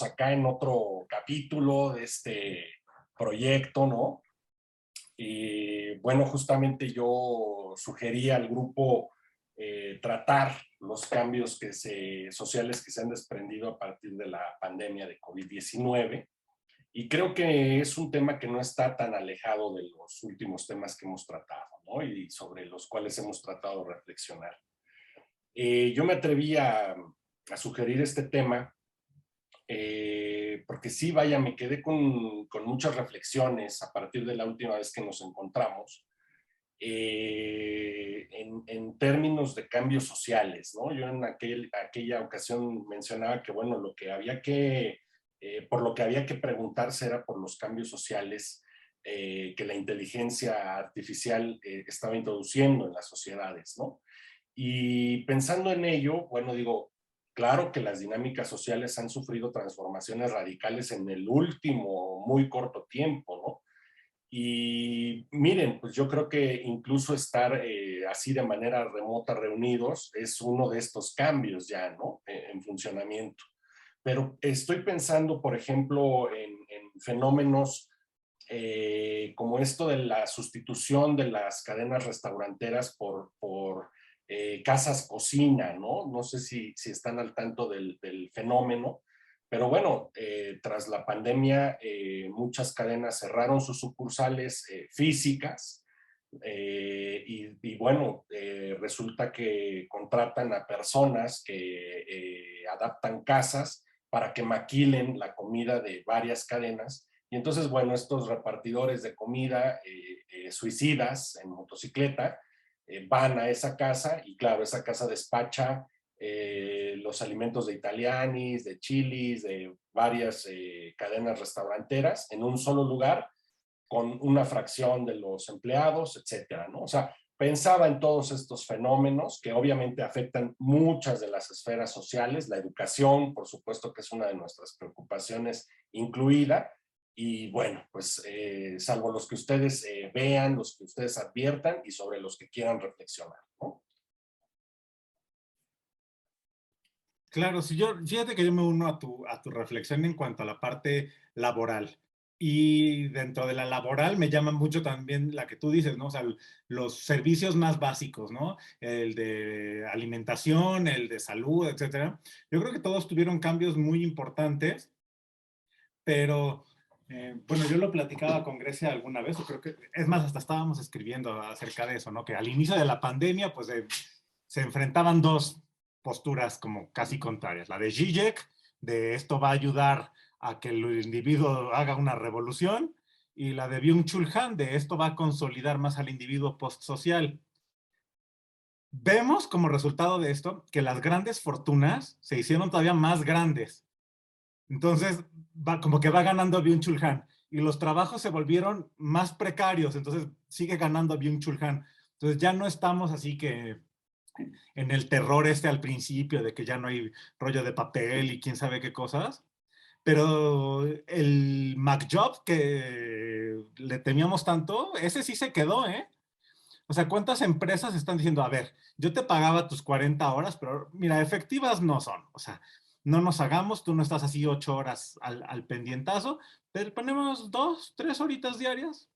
acá en otro capítulo de este proyecto, ¿no? Y bueno, justamente yo sugería al grupo tratar los cambios sociales que se han desprendido a partir de la pandemia de COVID-19. Y creo que es un tema que no está tan alejado de los últimos temas que hemos tratado, ¿no? Y sobre los cuales hemos tratado de reflexionar. Yo me atreví a sugerir este tema porque sí, vaya, me quedé con muchas reflexiones a partir de la última vez que nos encontramos en términos de cambios sociales, ¿no? Yo en aquella ocasión mencionaba que, bueno, por lo que había que preguntarse era por los cambios sociales que la inteligencia artificial estaba introduciendo en las sociedades, ¿no? Y pensando en ello, bueno, digo, claro que las dinámicas sociales han sufrido transformaciones radicales en el último muy corto tiempo, ¿no? Y miren, pues yo creo que incluso estar así de manera remota reunidos es uno de estos cambios ya, ¿no? En funcionamiento. Pero estoy pensando, por ejemplo, en fenómenos como esto de la sustitución de las cadenas restauranteras por casas cocina, ¿no? No sé si están al tanto del fenómeno, pero bueno, tras la pandemia muchas cadenas cerraron sus sucursales físicas y bueno, resulta que contratan a personas que adaptan casas para que maquilen la comida de varias cadenas. Y entonces, bueno, estos repartidores de comida suicidas en motocicleta van a esa casa y claro, esa casa despacha los alimentos de Italianis, de Chili's, de varias cadenas restauranteras en un solo lugar con una fracción de los empleados, etcétera, ¿no? O sea, pensaba en todos estos fenómenos que obviamente afectan muchas de las esferas sociales, la educación, por supuesto que es una de nuestras preocupaciones incluida, y bueno, pues salvo los que ustedes vean, los que ustedes adviertan y sobre los que quieran reflexionar, ¿no? Claro, si yo, fíjate que yo me uno a tu reflexión en cuanto a la parte laboral. Y dentro de la laboral me llama mucho también la que tú dices, ¿no? O sea, los servicios más básicos, ¿no? El de alimentación, el de salud, etcétera. Yo creo que todos tuvieron cambios muy importantes, pero bueno, yo lo platicaba con Grecia alguna vez, o creo que, es más, hasta estábamos escribiendo acerca de eso, ¿no? Que al inicio de la pandemia, pues se enfrentaban dos posturas como casi contrarias. La de Zizek, de esto va a ayudar a que el individuo haga una revolución, y la de Byung-Chul Han, de esto va a consolidar más al individuo postsocial. Vemos como resultado de esto que las grandes fortunas se hicieron todavía más grandes. Entonces, como que va ganando Byung-Chul Han. Y los trabajos se volvieron más precarios, entonces sigue ganando Byung-Chul Han. Entonces ya no estamos así que en el terror al principio de que ya no hay rollo de papel y quién sabe qué cosas. Pero el MacJob que le temíamos tanto, ese sí se quedó, ¿eh? O sea, ¿cuántas empresas están diciendo, a ver, yo te pagaba tus 40 horas, pero mira, efectivas no son? O sea, no nos hagamos, tú no estás así 8 horas al pendientazo, pero ponemos 2, 3 horitas diarias.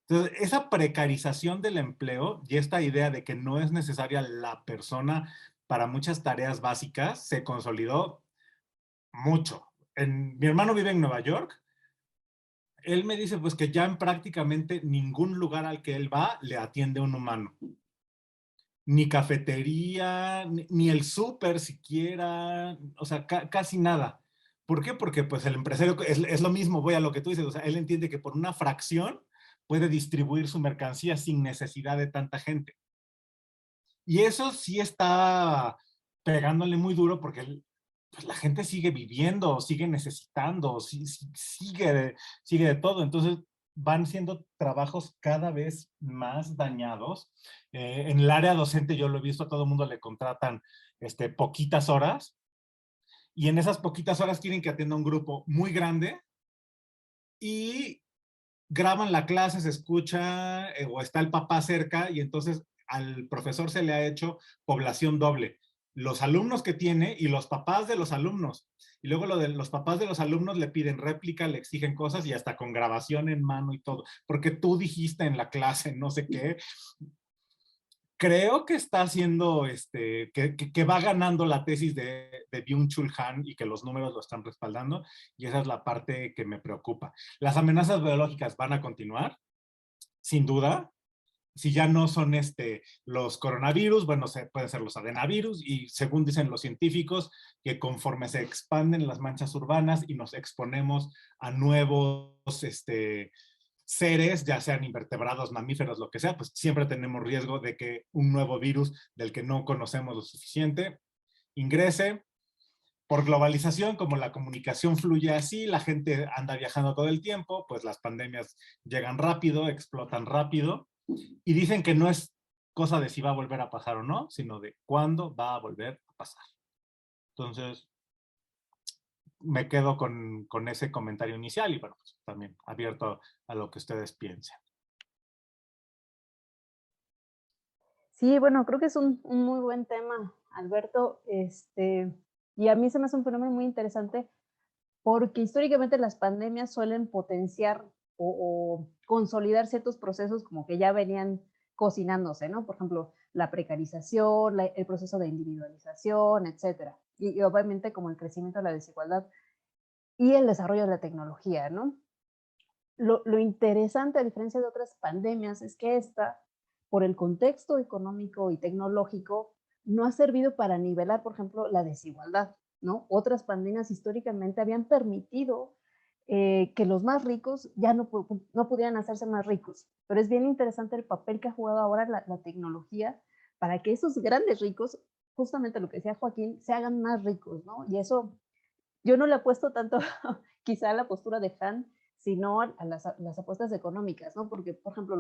Entonces, esa precarización del empleo y esta idea de que no es necesaria la persona para muchas tareas básicas se consolidó mucho. Mi hermano vive en Nueva York. Él me dice pues que ya en prácticamente ningún lugar al que él va le atiende un humano. Ni cafetería, ni el súper siquiera, o sea, casi nada. ¿Por qué? Porque pues el empresario es lo mismo, voy a lo que tú dices, o sea, él entiende que por una fracción puede distribuir su mercancía sin necesidad de tanta gente. Y eso sí está pegándole muy duro porque pues, la gente sigue viviendo, sigue necesitando, sigue de todo. Entonces van siendo trabajos cada vez más dañados. En el área docente yo lo he visto, a todo el mundo le contratan poquitas horas y en esas poquitas horas quieren que atienda un grupo muy grande y graban la clase, se escucha o está el papá cerca y entonces al profesor se le ha hecho población doble. Los alumnos que tiene y los papás de los alumnos. Y luego lo de los papás de los alumnos le piden réplica, le exigen cosas y hasta con grabación en mano y todo, porque tú dijiste en la clase no sé qué. Creo que está haciendo, que va ganando la tesis de Byung-Chul Han y que los números lo están respaldando, y esa es la parte que me preocupa. Las amenazas biológicas van a continuar, sin duda. Si ya no son los coronavirus, bueno, pueden ser los adenovirus, y según dicen los científicos, que conforme se expanden las manchas urbanas y nos exponemos a nuevos seres, ya sean invertebrados, mamíferos, lo que sea, pues siempre tenemos riesgo de que un nuevo virus del que no conocemos lo suficiente ingrese. Por globalización, como la comunicación fluye así, la gente anda viajando todo el tiempo, pues las pandemias llegan rápido, explotan rápido, y dicen que no es cosa de si va a volver a pasar o no, sino de cuándo va a volver a pasar. Entonces, me quedo con ese comentario inicial y bueno, pues también abierto a lo que ustedes piensen. Sí, bueno, creo que es un muy buen tema, Alberto. Y a mí se me hace un fenómeno muy interesante porque históricamente las pandemias suelen potenciar o consolidar ciertos procesos como que ya venían cocinándose, ¿no? Por ejemplo, la precarización, el proceso de individualización, etcétera. Y obviamente como el crecimiento de la desigualdad y el desarrollo de la tecnología, ¿no? Lo interesante, a diferencia de otras pandemias, es que esta, por el contexto económico y tecnológico, no ha servido para nivelar, por ejemplo, la desigualdad, ¿no? Otras pandemias históricamente habían permitido que los más ricos ya no pudieran hacerse más ricos. Pero es bien interesante el papel que ha jugado ahora la tecnología para que esos grandes ricos, justamente lo que decía Joaquín, se hagan más ricos, ¿no? Y eso yo no le apuesto tanto quizá a la postura de Han, sino a las apuestas económicas, ¿no? Porque, por ejemplo,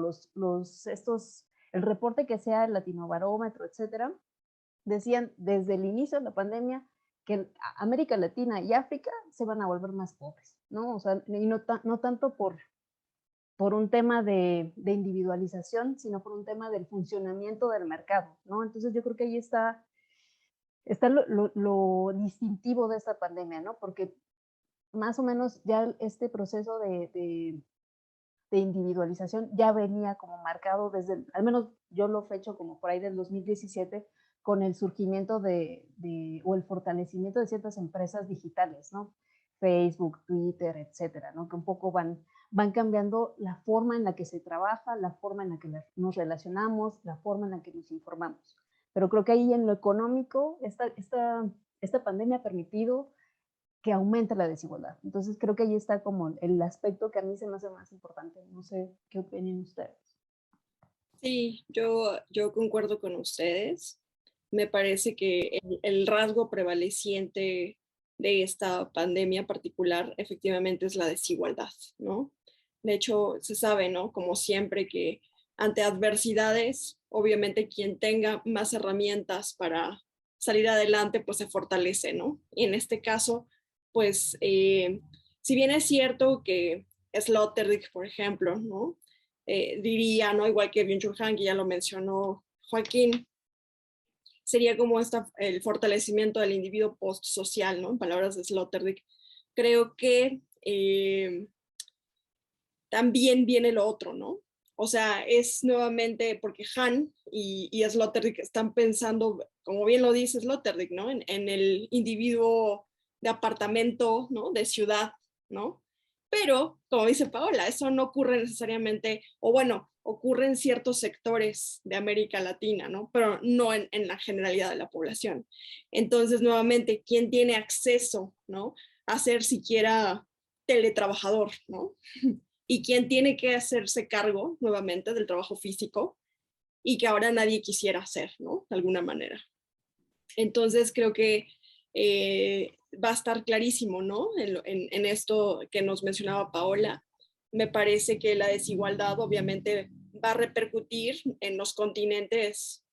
el reporte que sea el Latinobarómetro, etcétera, decían desde el inicio de la pandemia que América Latina y África se van a volver más pobres, ¿no? O sea, y no tanto por un tema de individualización, sino por un tema del funcionamiento del mercado, ¿no? Entonces yo creo que ahí está lo distintivo de esta pandemia, ¿no? Porque más o menos ya este proceso de individualización ya venía como marcado desde, al menos yo lo fecho como por ahí del 2017, con el surgimiento o el fortalecimiento de ciertas empresas digitales, ¿no? Facebook, Twitter, etcétera, ¿no? Que un poco van cambiando la forma en la que se trabaja, la forma en la que nos relacionamos, la forma en la que nos informamos. Pero creo que ahí en lo económico, esta pandemia ha permitido que aumente la desigualdad. Entonces creo que ahí está como el aspecto que a mí se me hace más importante. No sé qué opinan ustedes. Sí, yo concuerdo con ustedes. Me parece que el rasgo prevaleciente de esta pandemia particular efectivamente es la desigualdad, ¿no? De hecho, se sabe, ¿no? Como siempre que ante adversidades, obviamente quien tenga más herramientas para salir adelante, pues se fortalece, ¿no? Y en este caso, pues, si bien es cierto que Sloterdijk, por ejemplo, ¿no? Diría, ¿no? Igual que Byung-Chul Han, que ya lo mencionó Joaquín, sería como el fortalecimiento del individuo postsocial, ¿no? En palabras de Sloterdijk. Creo que también viene lo otro, ¿no? O sea, es nuevamente porque Han y Sloterdijk están pensando, como bien lo dice Sloterdijk, ¿no? En el individuo de apartamento, ¿no? De ciudad, ¿no? Pero, como dice Paola, eso no ocurre necesariamente, o bueno, ocurre en ciertos sectores de América Latina, ¿no? Pero no en la generalidad de la población. Entonces, nuevamente, ¿quién tiene acceso, ¿no? A ser siquiera teletrabajador, ¿no? Y quién tiene que hacerse cargo nuevamente del trabajo físico y que ahora nadie quisiera hacer, ¿no? De alguna manera. Entonces creo que va a estar clarísimo, ¿no? En esto que nos mencionaba Paola. Me parece que la desigualdad obviamente va a repercutir en los continentes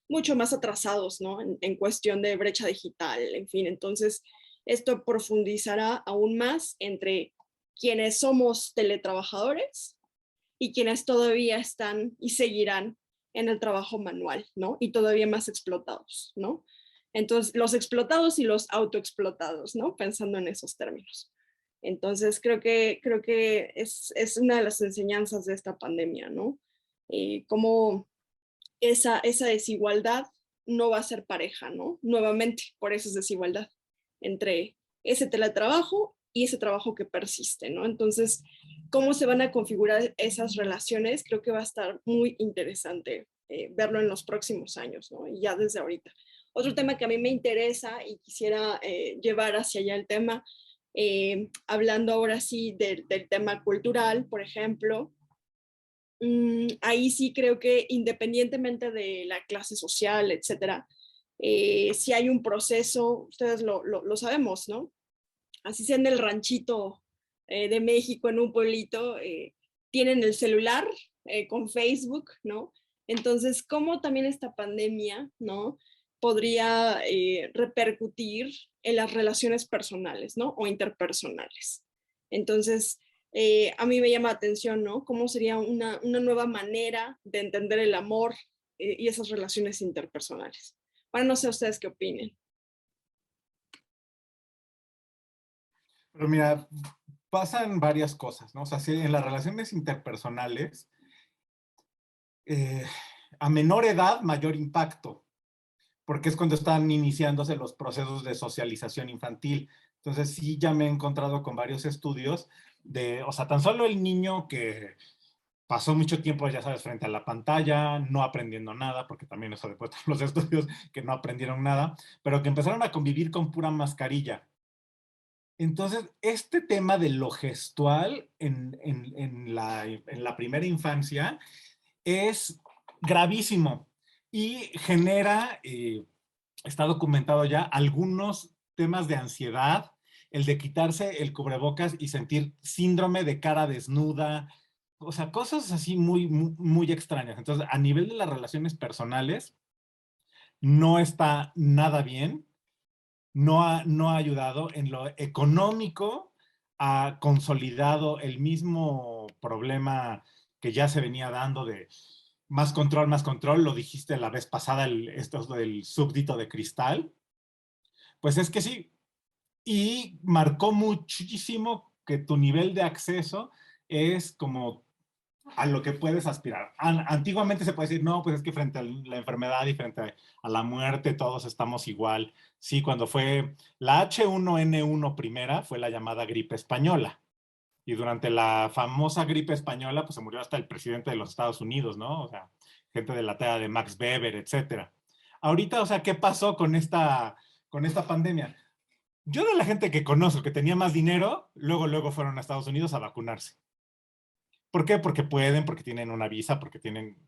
mucho más atrasados, ¿no? En cuestión de brecha digital, en fin. Entonces, esto profundizará aún más entre quienes somos teletrabajadores y quienes todavía están y seguirán en el trabajo manual, ¿no? Y todavía más explotados, ¿no? Entonces, los explotados y los autoexplotados, ¿no? Pensando en esos términos. Entonces, creo que es una de las enseñanzas de esta pandemia, ¿no? Cómo esa desigualdad no va a ser pareja, ¿no? Nuevamente, por eso es desigualdad entre ese teletrabajo y ese trabajo que persiste, ¿no? Entonces, cómo se van a configurar esas relaciones, creo que va a estar muy interesante verlo en los próximos años, ¿no? Y ya desde ahorita. Otro tema que a mí me interesa y quisiera llevar hacia allá el tema, hablando ahora sí del tema cultural, por ejemplo, ahí sí creo que independientemente de la clase social, etcétera, si hay un proceso, ustedes lo sabemos, ¿no? Así sea en el ranchito de México, en un pueblito, tienen el celular con Facebook, ¿no? Entonces, ¿cómo también esta pandemia, ¿no? Podría repercutir en las relaciones personales, ¿no? O interpersonales. Entonces, a mí me llama la atención, ¿no? ¿Cómo sería una nueva manera de entender el amor y esas relaciones interpersonales? Bueno, no sé ustedes qué opinen. Pero mira, pasan varias cosas, ¿no? O sea, si en las relaciones interpersonales, a menor edad, mayor impacto, porque es cuando están iniciándose los procesos de socialización infantil. Entonces, sí, ya me he encontrado con varios estudios de, o sea, tan solo el niño que pasó mucho tiempo, ya sabes, frente a la pantalla, no aprendiendo nada, porque también eso después de los estudios que no aprendieron nada, pero que empezaron a convivir con pura mascarilla. Entonces, este tema de lo gestual en la primera infancia es gravísimo y genera, está documentado ya, algunos temas de ansiedad, el de quitarse el cubrebocas y sentir síndrome de cara desnuda, o sea, cosas así muy extrañas. Entonces, a nivel de las relaciones personales, no está nada bien, no ha ayudado. En lo económico, ha consolidado el mismo problema que ya se venía dando de más control, lo dijiste la vez pasada, esto del súbdito de cristal, pues es que sí, y marcó muchísimo que tu nivel de acceso es como a lo que puedes aspirar. Antiguamente se puede decir, no, pues es que frente a la enfermedad y frente a la muerte todos estamos igual. Sí, cuando fue la H1N1 primera, fue la llamada gripe española. Y durante la famosa gripe española, pues se murió hasta el presidente de los Estados Unidos, ¿no? O sea, gente de la talla de Max Weber, etcétera. Ahorita, o sea, ¿qué pasó con esta pandemia? Yo de la gente que conozco que tenía más dinero, luego fueron a Estados Unidos a vacunarse. ¿Por qué? Porque pueden, porque tienen una visa, porque tienen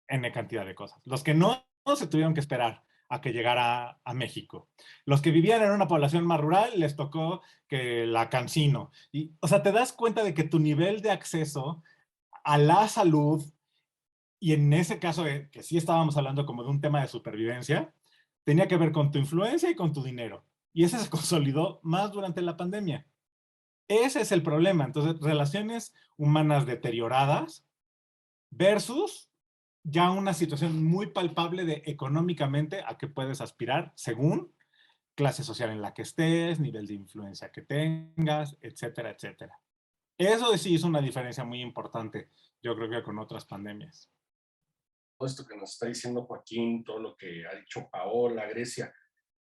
N cantidad de cosas. Los que no se tuvieron que esperar a que llegara a México. Los que vivían en una población más rural les tocó que la cancino. Y, o sea, te das cuenta de que tu nivel de acceso a la salud, y en ese caso que sí estábamos hablando como de un tema de supervivencia, tenía que ver con tu influencia y con tu dinero. Y ese se consolidó más durante la pandemia. Ese es el problema. Entonces, relaciones humanas deterioradas versus ya una situación muy palpable de económicamente a qué puedes aspirar según clase social en la que estés, nivel de influencia que tengas, etcétera, etcétera. Eso sí es una diferencia muy importante, yo creo que con otras pandemias. Todo esto que nos está diciendo Joaquín, todo lo que ha dicho Paola, Grecia,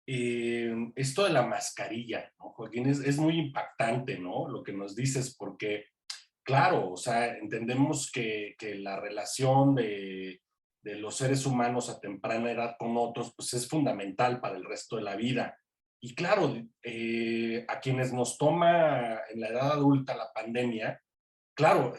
esto de la mascarilla, ¿no, Joaquín? Es muy impactante, ¿no? Lo que nos dices, porque, claro, o sea, entendemos que la relación de los seres humanos a temprana edad con otros, pues es fundamental para el resto de la vida. Y claro, a quienes nos toma en la edad adulta la pandemia, claro,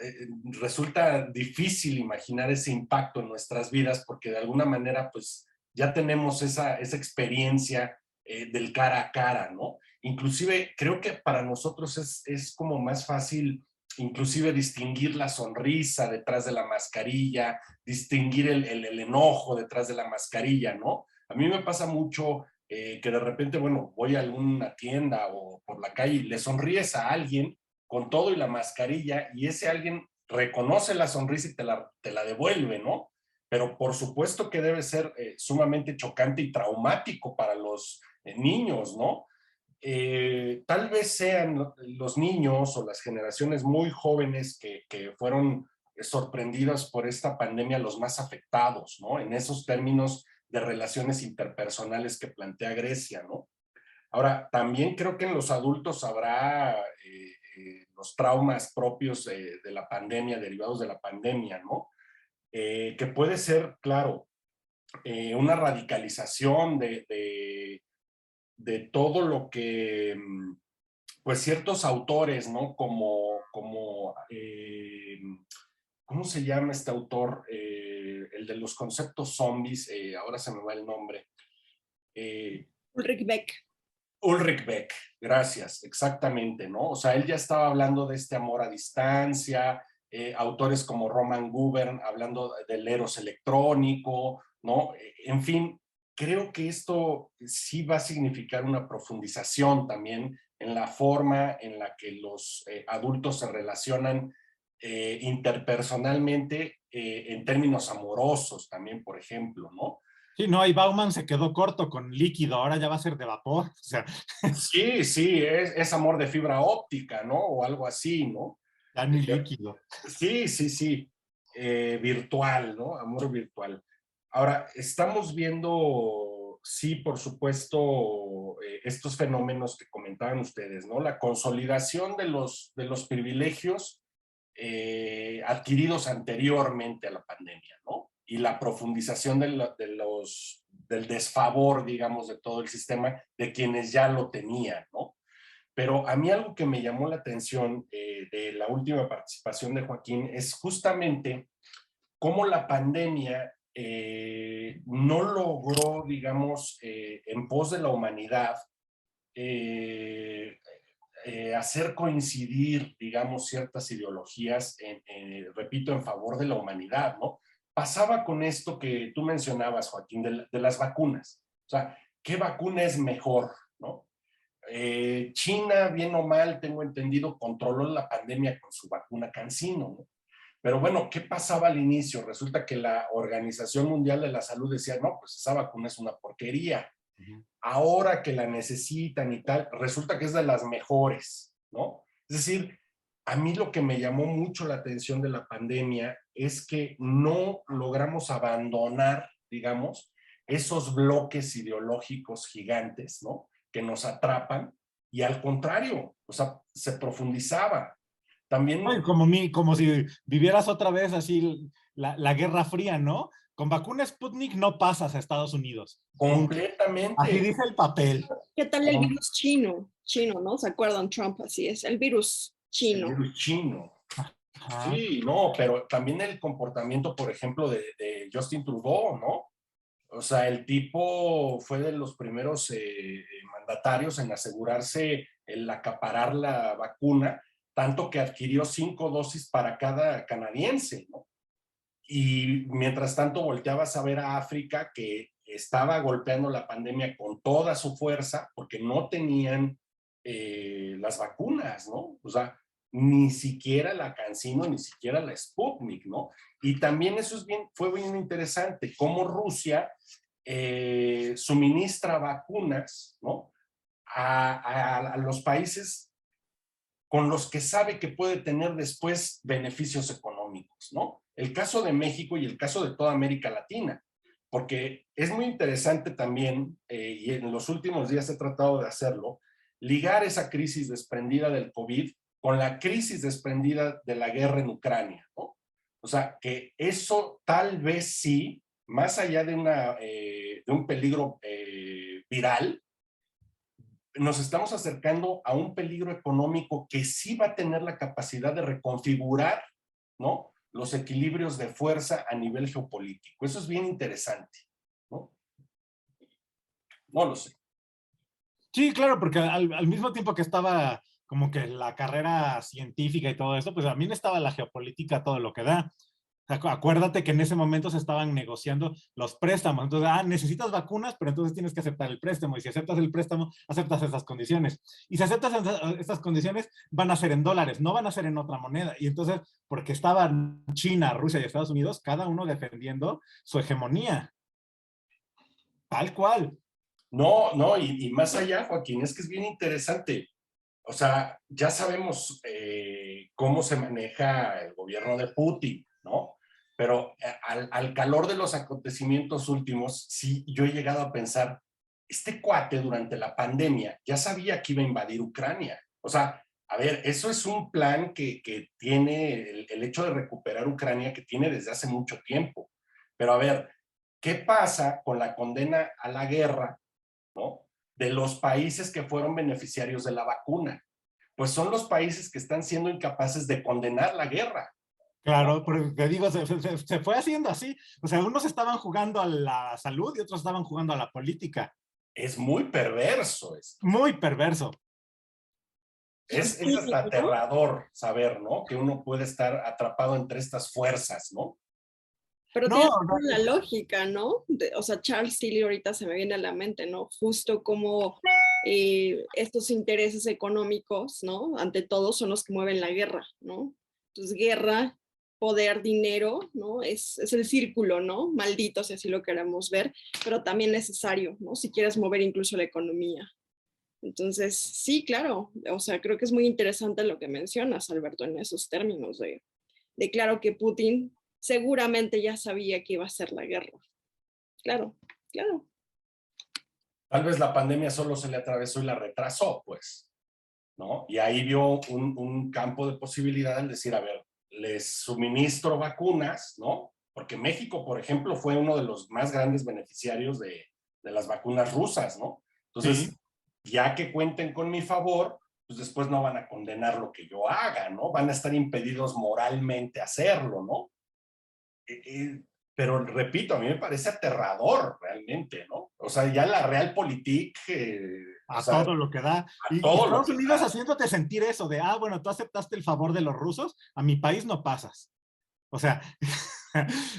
resulta difícil imaginar ese impacto en nuestras vidas porque de alguna manera pues ya tenemos esa experiencia del cara a cara, ¿no? Inclusive creo que para nosotros es como más fácil inclusive distinguir la sonrisa detrás de la mascarilla, distinguir el enojo detrás de la mascarilla, ¿no? A mí me pasa mucho que de repente, bueno, voy a alguna tienda o por la calle y le sonríes a alguien con todo y la mascarilla, y ese alguien reconoce la sonrisa y te la devuelve, ¿no? pero por supuesto que debe ser sumamente chocante y traumático para los niños, ¿no? Tal vez sean los niños o las generaciones muy jóvenes que fueron sorprendidas por esta pandemia los más afectados, ¿no? En esos términos de relaciones interpersonales que plantea Grecia, ¿no? Ahora, también creo que en los adultos habrá los traumas propios de la pandemia, derivados de la pandemia, ¿no? Que puede ser, claro, una radicalización de todo lo que, pues ciertos autores, ¿no? ¿Cómo se llama este autor? El de los conceptos zombies, ahora se me va el nombre. Ulrich Beck. Ulrich Beck, gracias, exactamente, ¿no? O sea, él ya estaba hablando de este amor a distancia, autores como Roman Gubern hablando del eros electrónico, ¿no? En fin, creo que esto sí va a significar una profundización también en la forma en la que los adultos se relacionan interpersonalmente en términos amorosos también, por ejemplo, ¿no? Sí, no, y Bauman se quedó corto con líquido, ahora ya va a ser de vapor. O sea, Sí, sí, es amor de fibra óptica, ¿no? O algo así, ¿no? ya ni líquido. Sí, sí, sí, virtual, ¿no? Amor virtual. Ahora, estamos viendo, sí, por supuesto, estos fenómenos que comentaban ustedes, ¿no? La consolidación de los privilegios adquiridos anteriormente a la pandemia, ¿no? Y la profundización del desfavor, digamos, de todo el sistema de quienes ya lo tenían, ¿no? Pero a mí algo que me llamó la atención de la última participación de Joaquín es justamente cómo la pandemia no logró, digamos, en pos de la humanidad, eh, hacer coincidir, digamos, ciertas ideologías, repito, en favor de la humanidad, ¿no? Pasaba con esto que tú mencionabas, Joaquín, de las vacunas. O sea, ¿qué vacuna es mejor, no? China, bien o mal, tengo entendido, controló la pandemia con su vacuna CanSino, ¿no? Pero bueno, ¿qué pasaba al inicio? Resulta que la Organización Mundial de la Salud decía, no, pues esa vacuna es una porquería. Ahora que la necesitan y tal, resulta que es de las mejores, ¿no? Es decir, a mí lo que me llamó mucho la atención de la pandemia es que no logramos abandonar, digamos, esos bloques ideológicos gigantes, ¿no? Que nos atrapan y al contrario, o sea, se profundizaba. Ay, También como si vivieras otra vez así la Guerra Fría, ¿no? Con vacuna Sputnik no pasas a Estados Unidos. Punto. Así completamente. dice el papel. ¿Qué tal el virus chino? Chino, ¿no? ¿Se acuerdan? Trump, así es. El virus El chino. virus chino. Ajá. Sí, no, pero también el comportamiento, por ejemplo, de Justin Trudeau, ¿no? O sea, el tipo fue de los primeros mandatarios en asegurarse el acaparar la vacuna, tanto que adquirió 5 dosis para cada canadiense, ¿no? Y mientras tanto volteabas a ver a África que estaba golpeando la pandemia con toda su fuerza porque no tenían las vacunas, ¿no? O sea, ni siquiera la CanSino, ni siquiera la Sputnik, ¿no? Y también eso fue bien interesante, cómo Rusia suministra vacunas, ¿no? A los países con los que sabe que puede tener después beneficios económicos, ¿no? El caso de México y el caso de toda América Latina, porque es muy interesante también, y en los últimos días he tratado de hacerlo, ligar esa crisis desprendida del COVID con la crisis desprendida de la guerra en Ucrania, ¿no? O sea, que eso tal vez sí, más allá de un peligro viral, nos estamos acercando a un peligro económico que sí va a tener la capacidad de reconfigurar, ¿no? Los equilibrios de fuerza a nivel geopolítico. Eso es bien interesante, ¿no? No lo sé. Sí, claro, porque al mismo tiempo que estaba como que la carrera científica y todo esto, pues también estaba la geopolítica, todo lo que da. O sea, acuérdate que en ese momento se estaban negociando los préstamos. Entonces, necesitas vacunas, pero entonces tienes que aceptar el préstamo. Y si aceptas el préstamo, aceptas esas condiciones. Y si aceptas estas condiciones, van a ser en dólares, no van a ser en otra moneda. Y entonces, porque estaban China, Rusia y Estados Unidos, cada uno defendiendo su hegemonía. Tal cual. No, no, y más allá, Joaquín, es que es bien interesante. O sea, ya sabemos cómo se maneja el gobierno de Putin, ¿no? Pero al calor de los acontecimientos últimos, sí, yo he llegado a pensar, este cuate durante la pandemia ya sabía que iba a invadir Ucrania. O sea, a ver, eso es un plan que tiene el hecho de recuperar Ucrania, que tiene desde hace mucho tiempo. Pero a ver, ¿qué pasa con la condena a la guerra, ¿no? De los países que fueron beneficiarios de la vacuna? Pues son los países que están siendo incapaces de condenar la guerra. Claro, ¿no? pero te digo, se fue haciendo así. O sea, unos estaban jugando a la salud y otros estaban jugando a la política. Es muy perverso esto. Muy perverso. Es hasta aterrador saber, ¿no? Que uno puede estar atrapado entre estas fuerzas, ¿no? Pero No, tiene no, la lógica, ¿no? O sea, Charles Tilly ahorita se me viene a la mente, ¿no? Justo como estos intereses económicos, ¿no? Ante todo son los que mueven la guerra, ¿no? Entonces, guerra, poder, dinero, ¿no? Es el círculo, ¿no? Maldito, si así lo queremos ver, pero también necesario, ¿no? Si quieres mover incluso la economía. Entonces, sí, claro, o sea, creo que es muy interesante lo que mencionas, Alberto, en esos términos de claro que Putin seguramente ya sabía que iba a ser la guerra. Claro, claro. Tal vez la pandemia solo se le atravesó y la retrasó, pues, ¿no? Y ahí vio un campo de posibilidad al decir, a ver, les suministro vacunas, ¿no? Porque México, por ejemplo, fue uno de los más grandes beneficiarios de las vacunas rusas, ¿no? sí. Entonces, ya que cuenten con mi favor, pues después no van a condenar lo que yo haga, ¿no? Van a estar impedidos moralmente a hacerlo, ¿no? Pero repito, a mí me parece aterrador realmente, ¿no? O sea, ya la realpolitik, o A sea, todo lo que da. a Y todo lo Estados que Unidos da. haciéndote sentir eso de, bueno, tú aceptaste el favor de los rusos, a mi país no pasas. O sea,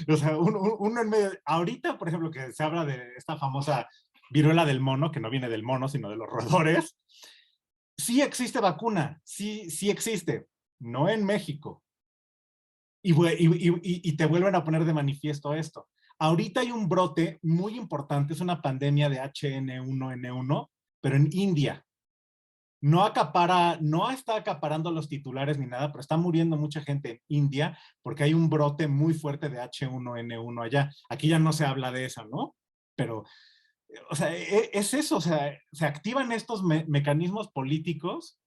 o sea uno en medio, ahorita, por ejemplo, que se habla de esta famosa viruela del mono, que no viene del mono, sino de los roedores, sí existe vacuna, sí, sí existe, no en México. Y te vuelven a poner de manifiesto esto. Ahorita hay un brote muy importante, es una pandemia de H1N1, pero en India. No está acaparando los titulares ni nada, pero está muriendo mucha gente en India porque hay un brote muy fuerte de H1N1 allá. Aquí ya no se habla de eso, ¿no? Pero, o sea, es eso, o sea, se activan estos mecanismos políticos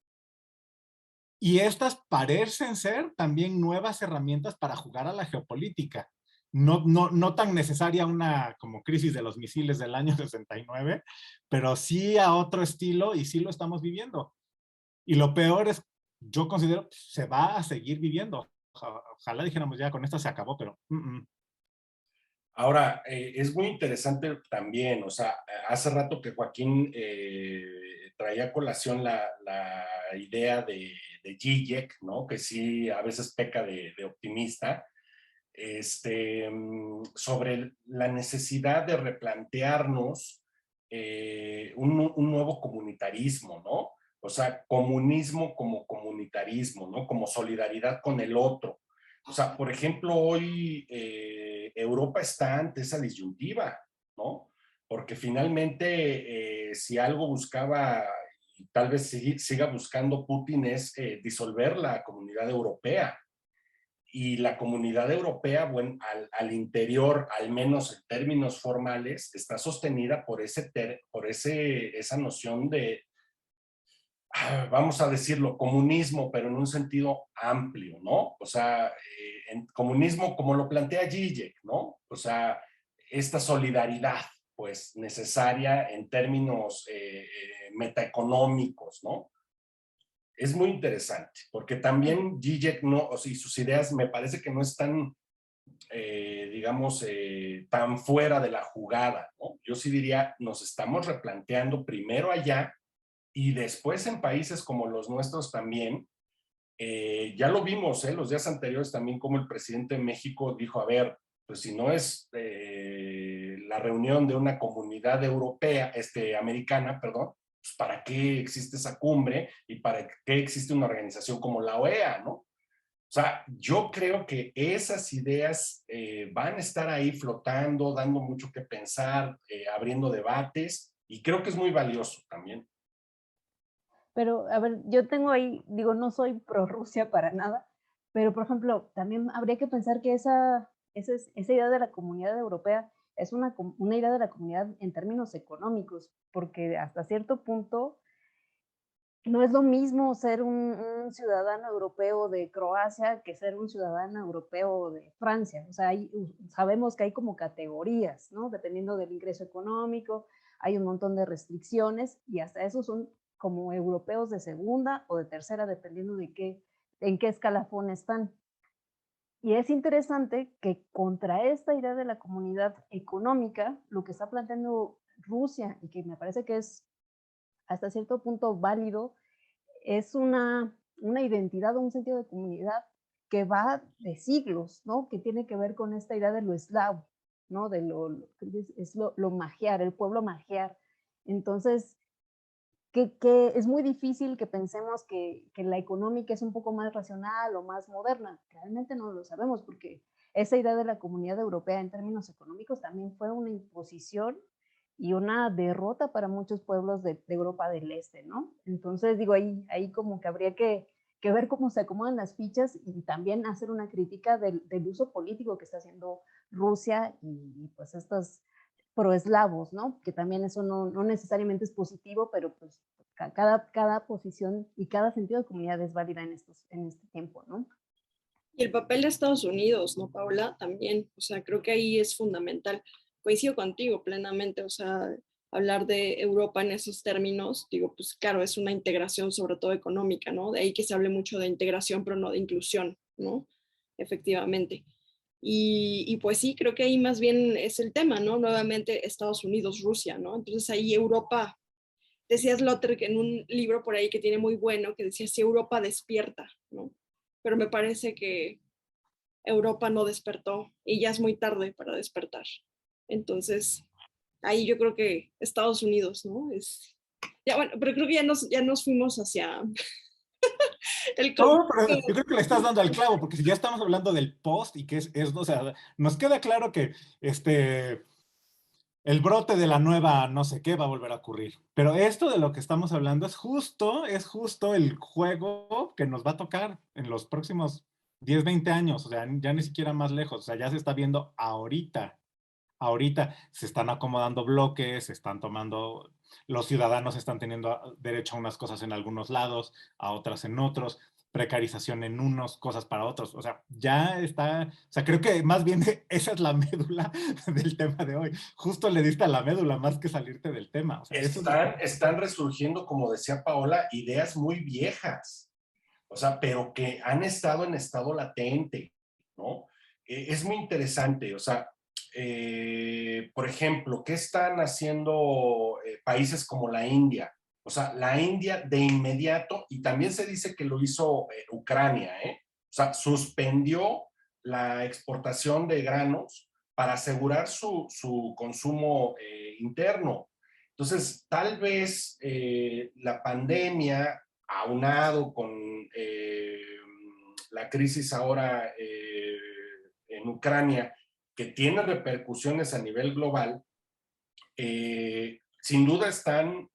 y estas parecen ser también nuevas herramientas para jugar a la geopolítica. No tan necesaria una como crisis de los misiles del año 69, pero sí a otro estilo y sí lo estamos viviendo. Y lo peor es, yo considero, se va a seguir viviendo. Ojalá dijéramos ya con esto se acabó, pero... Ahora, es muy interesante también, o sea, hace rato que Joaquín traía a colación la idea de Zizek, ¿no? Que sí, a veces peca de optimista, sobre la necesidad de replantearnos un nuevo comunitarismo, ¿no? O sea, comunismo como comunitarismo, ¿no? Como solidaridad con el otro. O sea, por ejemplo, hoy Europa está ante esa disyuntiva, ¿no? Porque finalmente, si algo buscaba, y tal vez siga buscando Putin, es disolver la comunidad europea. Y la comunidad europea, bueno, al interior, al menos en términos formales, está sostenida por esa noción de, vamos a decirlo, comunismo, pero en un sentido amplio, ¿no? O sea, en comunismo como lo plantea Zizek, ¿no? O sea, esta solidaridad, pues, necesaria en términos metaeconómicos, ¿no? Es muy interesante, porque también Zizek, no, o sea, sus ideas me parece que no están, digamos, tan fuera de la jugada, ¿no? Yo sí diría, nos estamos replanteando primero allá y después en países como los nuestros también, Ya lo vimos, los días anteriores también, como el presidente de México dijo, a ver, pues si no es la reunión de una comunidad europea, americana, perdón, pues ¿para qué existe esa cumbre y para qué existe una organización como la OEA, ¿no? O sea, yo creo que esas ideas van a estar ahí flotando, dando mucho que pensar, abriendo debates, y creo que es muy valioso también. Pero, a ver, yo tengo ahí, digo, no soy pro Rusia para nada, pero por ejemplo, también habría que pensar que esa idea de la comunidad europea es una idea de la comunidad en términos económicos, porque hasta cierto punto no es lo mismo ser un ciudadano europeo de Croacia que ser un ciudadano europeo de Francia. O sea, sabemos que hay como categorías, ¿no? Dependiendo del ingreso económico, hay un montón de restricciones y hasta esos son como europeos de segunda o de tercera, dependiendo en qué escalafón están. Y es interesante que contra esta idea de la comunidad económica, lo que está planteando Rusia, y que me parece que es hasta cierto punto válido, es una identidad o un sentido de comunidad que va de siglos, ¿no? Que tiene que ver con esta idea de lo eslavo, ¿no? De lo magiar, el pueblo magiar. Entonces, que es muy difícil que pensemos que la económica es un poco más racional o más moderna. Realmente no lo sabemos porque esa idea de la comunidad europea en términos económicos también fue una imposición y una derrota para muchos pueblos de Europa del Este, ¿no? Entonces, digo, ahí como que habría que ver cómo se acomodan las fichas y también hacer una crítica del uso político que está haciendo Rusia y pues estas proeslavos, ¿no? Que también eso no necesariamente es positivo, pero pues cada posición y cada sentido de comunidad es válida en este tiempo, ¿no? Y el papel de Estados Unidos, ¿no, Paula? También, o sea, creo que ahí es fundamental. Coincido contigo plenamente, o sea, hablar de Europa en esos términos, digo, pues claro, es una integración sobre todo económica, ¿no? De ahí que se hable mucho de integración, pero no de inclusión, ¿no? Efectivamente. Y pues sí, creo que ahí más bien es el tema, ¿no? Nuevamente Estados Unidos, Rusia, ¿no? Entonces ahí Europa, decía Sloterdijk en un libro por ahí que tiene muy bueno, que decía, si Europa despierta, ¿no? Pero me parece que Europa no despertó y ya es muy tarde para despertar. Entonces, ahí yo creo que Estados Unidos, ¿no? Ya bueno, pero creo que ya nos fuimos hacia el No, pero conflicto. yo creo que le estás dando al clavo, porque si ya estamos hablando del post y que o sea, nos queda claro que el brote de la nueva no sé qué va a volver a ocurrir. Pero esto de lo que estamos hablando es justo el juego que nos va a tocar en los próximos 10, 20 años, o sea, ya ni siquiera más lejos, o sea, ya se está viendo ahorita. Ahorita se están acomodando bloques, se están tomando, los ciudadanos están teniendo derecho a unas cosas en algunos lados, a otras en otros, precarización en unos, cosas para otros. O sea, ya está, o sea, creo que más bien esa es la médula del tema de hoy. Justo le diste a la médula más que salirte del tema. O sea, eso es lo que... Están resurgiendo, como decía Paola, ideas muy viejas, o sea, pero que han estado en estado latente, ¿no? Es muy interesante, o sea, por ejemplo, ¿qué están haciendo países como la India? O sea, la India de inmediato, y también se dice que lo hizo Ucrania, ¿eh? O sea, suspendió la exportación de granos para asegurar su consumo interno. Entonces, tal vez la pandemia, aunado con la crisis ahora en Ucrania, que tiene repercusiones a nivel global, sin duda están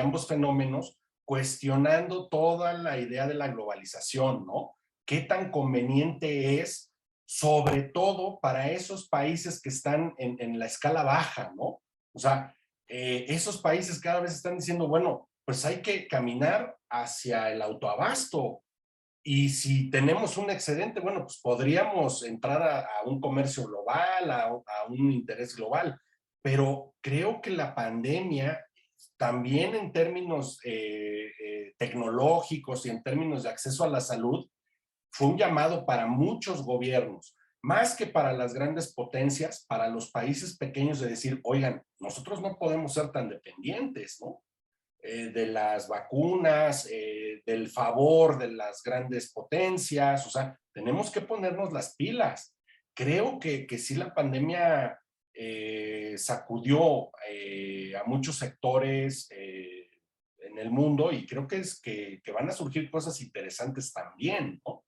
ambos fenómenos cuestionando toda la idea de la globalización, ¿no? ¿Qué tan conveniente es, sobre todo para esos países que están en la escala baja, ¿no? O sea, esos países cada vez están diciendo, bueno, pues hay que caminar hacia el autoabasto. Y si tenemos un excedente, bueno, pues podríamos entrar a un comercio global, a un interés global. Pero creo que la pandemia, también en términos tecnológicos y en términos de acceso a la salud, fue un llamado para muchos gobiernos, más que para las grandes potencias, para los países pequeños de decir, oigan, nosotros no podemos ser tan dependientes, ¿no? de las vacunas, del favor de las grandes potencias, o sea, tenemos que ponernos las pilas. Creo que sí la pandemia sacudió a muchos sectores en el mundo y creo que van a surgir cosas interesantes también, ¿no?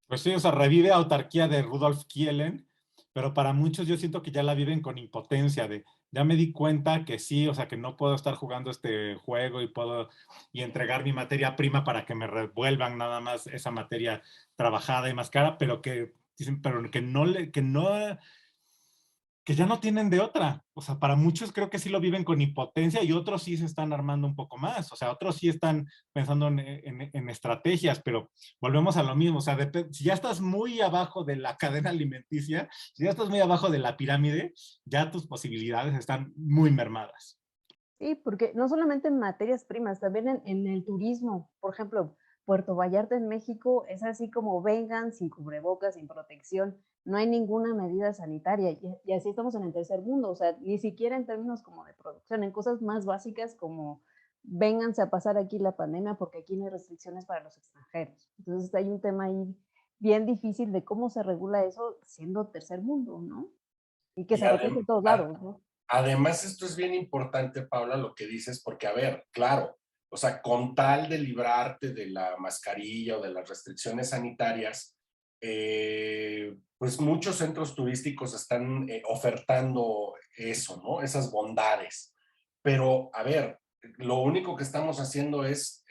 Pues sí, o sea, revive autarquía de Rudolf Kielen, pero para muchos yo siento que ya la viven con impotencia de, ya me di cuenta que sí, o sea, que no puedo estar jugando este juego y entregar mi materia prima para que me revuelvan nada más esa materia trabajada y más cara, pero que dicen, pero que ya no tienen de otra. O sea, para muchos creo que sí lo viven con impotencia y otros sí se están armando un poco más. O sea, otros sí están pensando en estrategias, pero volvemos a lo mismo. O sea, si ya estás muy abajo de la cadena alimenticia, si ya estás muy abajo de la pirámide, ya tus posibilidades están muy mermadas. Sí, porque no solamente en materias primas, también en el turismo. Por ejemplo, Puerto Vallarta en México es así como vengan sin cubrebocas, sin protección, no hay ninguna medida sanitaria y así estamos en el tercer mundo, o sea, ni siquiera en términos como de producción, en cosas más básicas como vénganse a pasar aquí la pandemia porque aquí no hay restricciones para los extranjeros. Entonces hay un tema ahí bien difícil de cómo se regula eso siendo tercer mundo, ¿no? Y que Y se refleja en todos lados, ¿no? además, esto es bien importante, Paula, lo que dices, porque, a ver, claro, o sea, con tal de librarte de la mascarilla o de las restricciones sanitarias, pues muchos centros turísticos están ofertando eso, ¿no? Esas bondades. Pero, a ver, lo único que estamos haciendo es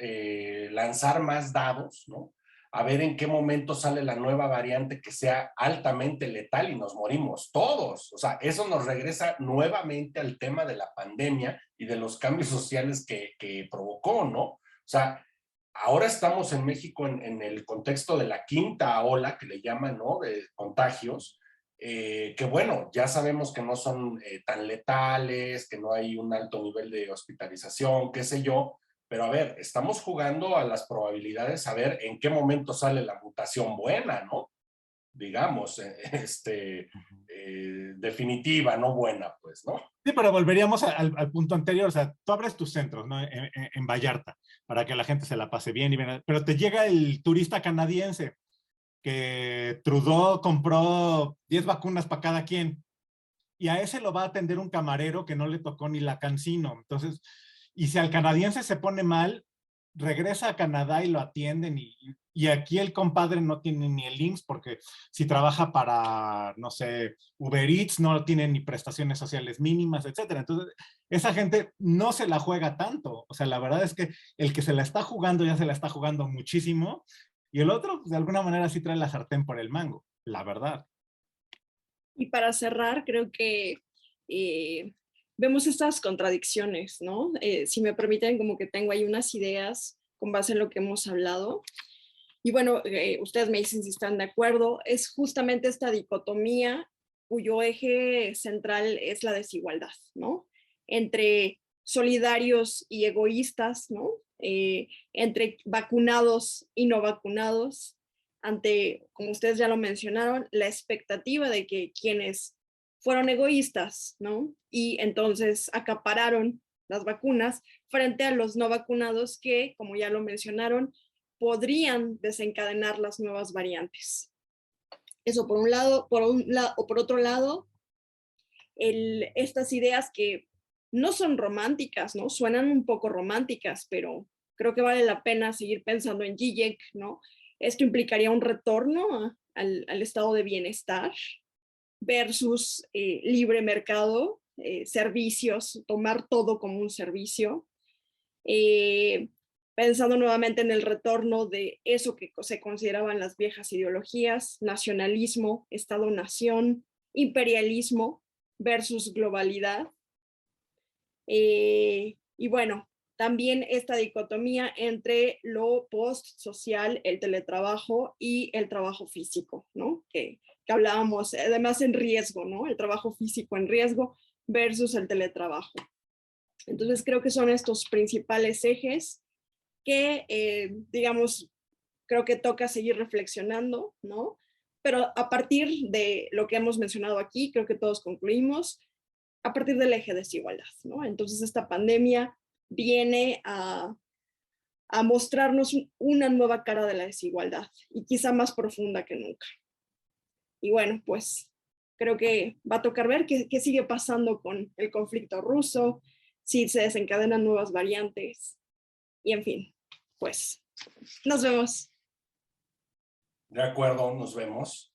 lanzar más dados, ¿no? A ver en qué momento sale la nueva variante que sea altamente letal y nos morimos todos. O sea, eso nos regresa nuevamente al tema de la pandemia y de los cambios sociales que provocó, ¿no? O sea, ahora estamos en México en el contexto de la quinta ola, que le llaman, ¿no? De contagios, que bueno, ya sabemos que no son tan letales, que no hay un alto nivel de hospitalización, qué sé yo, pero a ver, estamos jugando a las probabilidades, a ver en qué momento sale la mutación buena, ¿no? Digamos, definitiva, no buena, pues, ¿no? Sí, pero volveríamos al punto anterior, o sea, tú abres tus centros, ¿no? En Vallarta, para que la gente se la pase bien y bien, pero te llega el turista canadiense que Trudeau compró 10 vacunas para cada quien y a ese lo va a atender un camarero que no le tocó ni la cancino. Entonces, y si al canadiense se pone mal, regresa a Canadá y lo atienden y aquí el compadre no tiene ni el links porque si trabaja para, no sé, Uber Eats, no tiene ni prestaciones sociales mínimas, etcétera. Entonces, esa gente no se la juega tanto. O sea, la verdad es que el que se la está jugando ya se la está jugando muchísimo y el otro, pues, de alguna manera sí trae la sartén por el mango, la verdad. Y para cerrar, creo que eh, vemos estas contradicciones, ¿no? Si me permiten, como que tengo ahí unas ideas con base en lo que hemos hablado. Y bueno, ustedes me dicen si están de acuerdo, es justamente esta dicotomía cuyo eje central es la desigualdad, ¿no? Entre solidarios y egoístas, ¿no? Entre vacunados y no vacunados, ante, como ustedes ya lo mencionaron, la expectativa de que quienes fueron egoístas, ¿no? Y entonces acapararon las vacunas frente a los no vacunados que, como ya lo mencionaron, podrían desencadenar las nuevas variantes. Eso por un lado, o por otro lado, estas ideas que no son románticas, ¿no? Suenan un poco románticas, pero creo que vale la pena seguir pensando en Zizek, ¿no? Esto implicaría un retorno al estado de bienestar versus libre mercado, servicios, tomar todo como un servicio. Pensando nuevamente en el retorno de eso que se consideraban las viejas ideologías, nacionalismo, Estado-nación, imperialismo versus globalidad. Y bueno, también esta dicotomía entre lo post-social, el teletrabajo y el trabajo físico, ¿no? Que hablábamos, además en riesgo, ¿no? El trabajo físico en riesgo versus el teletrabajo. Entonces creo que son estos principales ejes que, digamos, creo que toca seguir reflexionando, ¿no? Pero a partir de lo que hemos mencionado aquí, creo que todos concluimos, a partir del eje desigualdad, ¿no? Entonces esta pandemia viene a mostrarnos una nueva cara de la desigualdad y quizá más profunda que nunca. Y bueno, pues creo que va a tocar ver qué sigue pasando con el conflicto ruso, si se desencadenan nuevas variantes y en fin, pues nos vemos. De acuerdo, nos vemos.